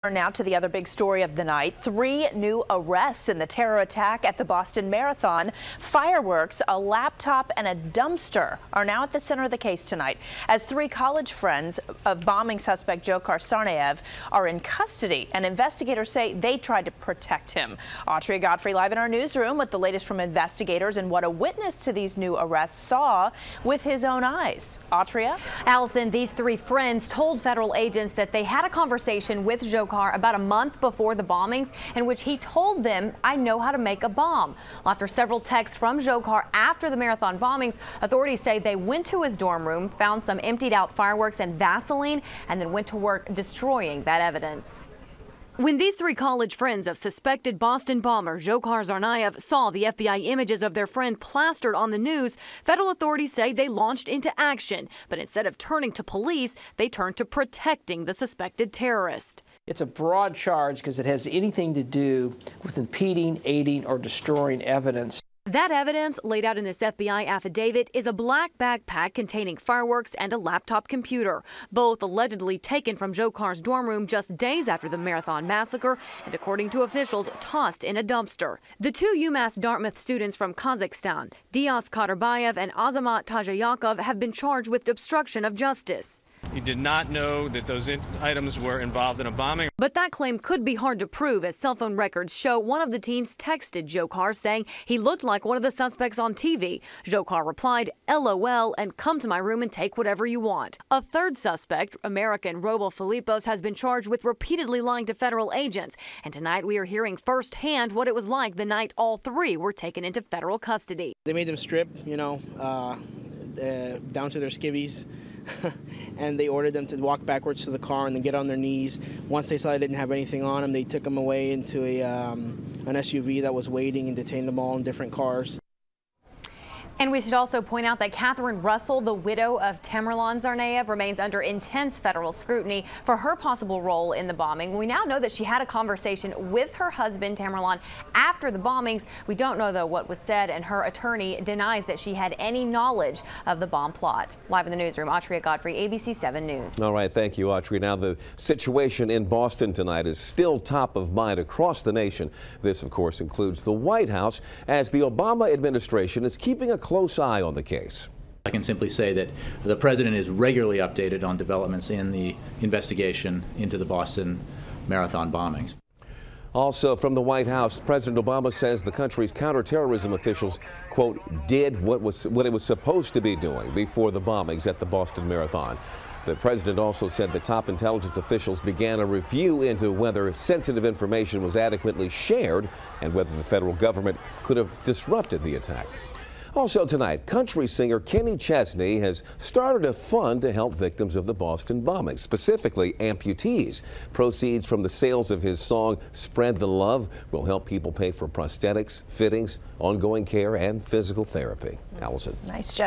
Now to the other big story of the night. 3 new arrests in the terror attack at the Boston Marathon. Fireworks, a laptop, and a dumpster are now at the center of the case tonight, as 3 college friends of bombing suspect Dzhokhar Tsarnaev are in custody, and investigators say they tried to protect him. Autria Godfrey live in our newsroom with the latest from investigators and what a witness to these new arrests saw with his own eyes. Autria? Allison, these 3 friends told federal agents that they had a conversation with Dzhokhar about a month before the bombings, in which he told them, "I know how to make a bomb." After several texts from Dzhokhar after the marathon bombings, authorities say they went to his dorm room, found some emptied out fireworks and Vaseline, and then went to work destroying that evidence. When these 3 college friends of suspected Boston bomber Dzhokhar Tsarnaev saw the FBI images of their friend plastered on the news, federal authorities say they launched into action. But instead of turning to police, they turned to protecting the suspected terrorist. It's a broad charge because it has anything to do with impeding, aiding, or destroying evidence. That evidence, laid out in this FBI affidavit, is a black backpack containing fireworks and a laptop computer, both allegedly taken from Dzhokhar's dorm room just days after the Marathon massacre and, according to officials, tossed in a dumpster. The 2 UMass Dartmouth students from Kazakhstan, Dias Kadarbayev and Azamat Tajayakov, have been charged with obstruction of justice. He did not know that those items were involved in a bombing. But that claim could be hard to prove, as cell phone records show one of the teens texted Dzhokhar saying he looked like one of the suspects on TV. Dzhokhar replied, "LOL, and come to my room and take whatever you want." A 3rd suspect, American Robel Filipos, has been charged with repeatedly lying to federal agents. And tonight we are hearing firsthand what it was like the night all 3 were taken into federal custody. They made them strip, down to their skivvies. And they ordered them to walk backwards to the car and then get on their knees. Once they saw they didn't have anything on them, they took them away into an SUV that was waiting and detained them all in different cars. And we should also point out that Catherine Russell, the widow of Tamerlan Tsarnaev, remains under intense federal scrutiny for her possible role in the bombing. We now know that she had a conversation with her husband, Tamerlan, after the bombings. We don't know, though, what was said, and her attorney denies that she had any knowledge of the bomb plot. Live in the newsroom, Autria Godfrey, ABC 7 News. All right, thank you, Autria. Now, the situation in Boston tonight is still top of mind across the nation. This, of course, includes the White House, as the Obama administration is keeping a close eye on the case. I can simply say that the president is regularly updated on developments in the investigation into the Boston Marathon bombings. Also from the White House, President Obama says the country's counterterrorism officials, quote, did what it was supposed to be doing before the bombings at the Boston Marathon. The president also said the top intelligence officials began a review into whether sensitive information was adequately shared and whether the federal government could have disrupted the attack. Also tonight, country singer Kenny Chesney has started a fund to help victims of the Boston bombing, specifically amputees. Proceeds from the sales of his song Spread the Love will help people pay for prosthetics, fittings, ongoing care, and physical therapy. Allison. Nice gesture.